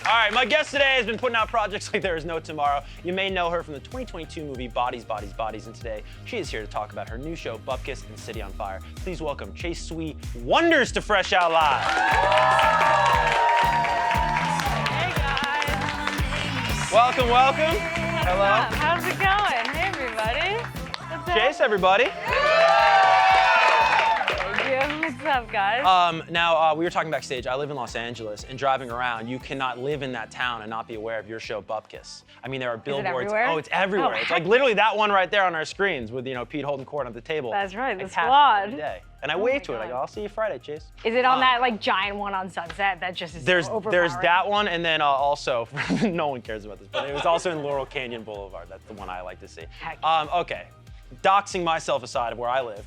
All right, my guest today has been putting out projects like there is no tomorrow. You may know her from the 2022 movie Bodies, Bodies, Bodies, and today she is here to talk about her new show, Bupkis and City on Fire. Please welcome Sui Wonders to Fresh Out Live. Hey guys. Welcome, welcome. Hello. How's it going? Hey everybody. What's up? Chase, everybody. What's up, guys? Now, we were talking backstage. I live in Los Angeles, and driving around, you cannot live in that town and not be aware of your show, Bupkis. I mean, there are billboards. Everywhere? Oh, it's everywhere. Oh, it's like literally that one right there on our screens with, Pete holding court at the table. That's right, the I pass it squad. every day. And I Oh wave my to it. I God. go, I'll see you Friday, Chase. Is it on that like giant one on Sunset that just is There's so overpowering? that one, and then also, no one cares about this, but it was also in Laurel Canyon Boulevard. That's the one I like to see. Heck. Okay, doxing myself aside of where I live,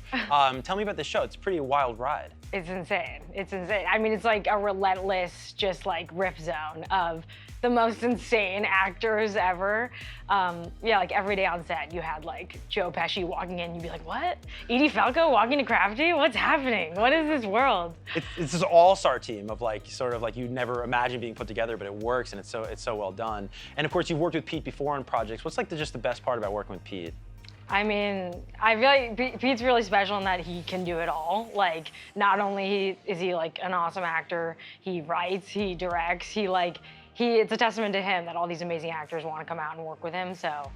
tell me about this show. It's a pretty wild ride. It's insane. It's insane. I mean, it's like a relentless, just like rip zone of the most insane actors ever. Yeah, like every day on set, you had like Joe Pesci walking in, you'd be like, what? Edie Falco walking to Crafty? What's happening? What is this world? It's this all-star team of sort of you'd never imagine being put together, but it works, and it's so well done. And of course, you've worked with Pete before on projects. What's just the best part about working with Pete? I mean, I feel like Pete's really special in that he can do it all. Like, not only is he like an awesome actor, he writes, he directs, it's a testament to him that all these amazing actors want to come out and work with him. So,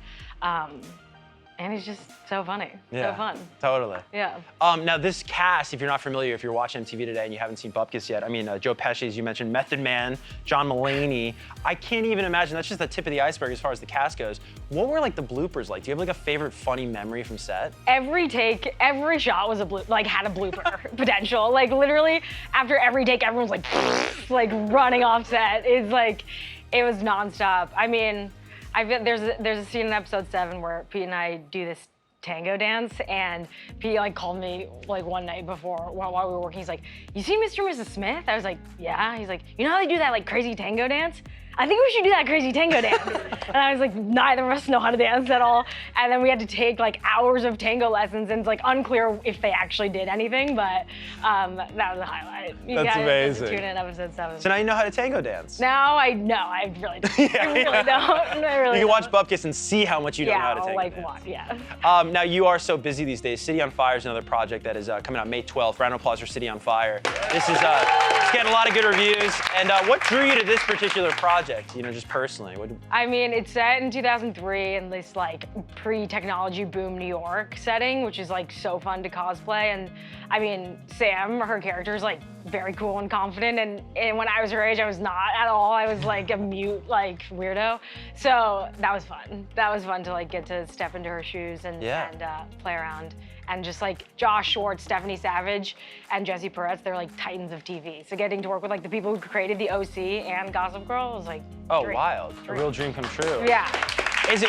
and he's just so funny, so fun. Totally. Yeah. Now this cast, if you're not familiar, if you're watching MTV today and you haven't seen Bupkis yet, I mean, Joe Pesci, as you mentioned, Method Man, John Mulaney. I can't even imagine, that's just the tip of the iceberg as far as the cast goes. What were the bloopers like? Do you have a favorite funny memory from set? Every take, every shot was had a blooper potential. Like literally after every take, everyone's like running off set. It's it was nonstop. I mean, there's a scene in episode 7 where Pete and I do this tango dance, and Pete called me one night before while we were working. He's like, "You see Mr. and Mrs. Smith?" I was like, "Yeah." He's like, "You know how they do that crazy tango dance? I think we should do that crazy tango dance." And I was like, neither of us know how to dance at all. And then we had to take hours of tango lessons, and it's unclear if they actually did anything, but that was a highlight. That's amazing. Tune in episode 7. So now you know how to tango dance. Now I know, I really don't. I really don't. I really You can watch don't. Bupkis and see how much you don't know how to tango dance. What, yeah. Now you are so busy these days. City on Fire is another project that is coming out May 12th. Round of applause for City on Fire. This is it's getting a lot of good reviews. And what drew you to this particular project? Just personally. I mean, it's set in 2003 in this pre-technology boom New York setting, which is so fun to cosplay. And I mean, Sam, her character is very cool and confident. And when I was her age, I was not at all. I was a mute weirdo. So that was fun. That was fun to get to step into her shoes and play around. And just Josh Schwartz, Stephanie Savage, and Jesse Peretz, they're titans of TV. So getting to work with the people who created The OC and Gossip Girl was dream. Wild. A real dream come true. Yeah.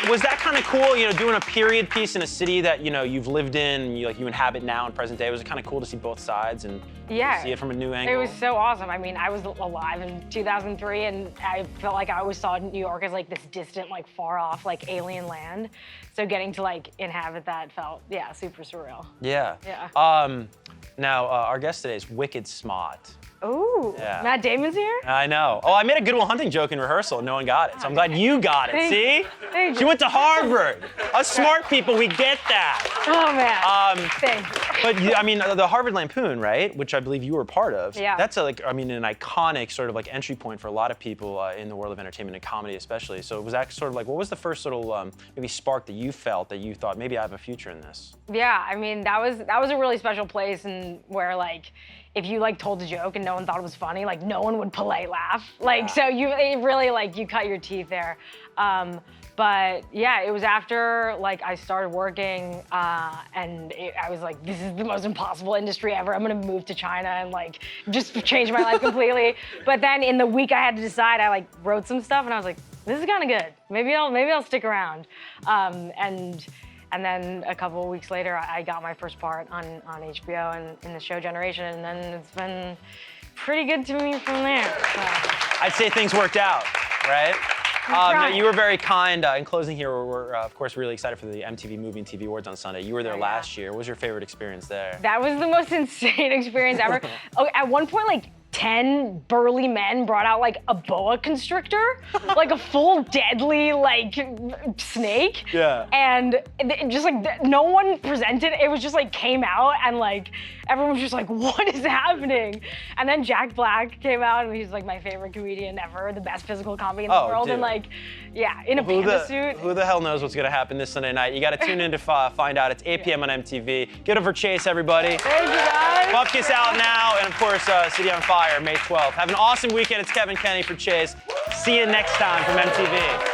Was that kind of cool, doing a period piece in a city that, you've lived in and you inhabit now in present day? Was it kind of cool to see both sides and see it from a new angle? It was so awesome. I mean, I was alive in 2003, and I felt like I always saw New York as this distant, far off, alien land. So getting to inhabit that felt, super surreal. Yeah. Yeah. Now, our guest today is wicked smart. Ooh, Yeah. Matt Damon's here? I know. Oh, I made a Good Will Hunting joke in rehearsal and no one got it. So I'm glad you got it. See? Thank She you. went to Harvard. Us smart people, we get that. Oh, man. Thank you. But I mean, the Harvard Lampoon, right? Which I believe you were part of. Yeah. That's an iconic sort of entry point for a lot of people in the world of entertainment and comedy, especially. So was that sort of what was the first sort of maybe spark that you felt that you thought maybe I have a future in this? Yeah, I mean, that was a really special place, and where if you told a joke and no one thought it was funny, no one would polite laugh. So it really you cut your teeth there. But yeah, it was after I started working and I was this is the most impossible industry ever. I'm gonna move to China and just change my life completely. But then in the week I had to decide, I wrote some stuff and I was like, this is kind of good. Maybe I'll stick around. And then a couple of weeks later, I got my first part on HBO and in the show Generation, and then it's been pretty good to me from there. So. I'd say things worked out, right? Now, you were very kind. In closing here, we're of course really excited for the MTV Movie and TV Awards on Sunday. You were there last year. What was your favorite experience there? That was the most insane experience ever. At one point, 10 burly men brought out like a boa constrictor, like a full deadly like snake. Yeah. And just like no one presented. It was just like came out and like everyone was just like, what is happening? And then Jack Black came out and he's like my favorite comedian ever, the best physical comedy in the world. Dude. And like, yeah, in a panda suit. Who the hell knows what's gonna happen this Sunday night? You gotta tune in to find out. It's 8 p.m. on MTV. Get over Chase, everybody. Thank you guys. Bupkis out now, and of course, City on Fire, May 12th. Have an awesome weekend. It's Kevan Kenney for Chase. See you next time from MTV.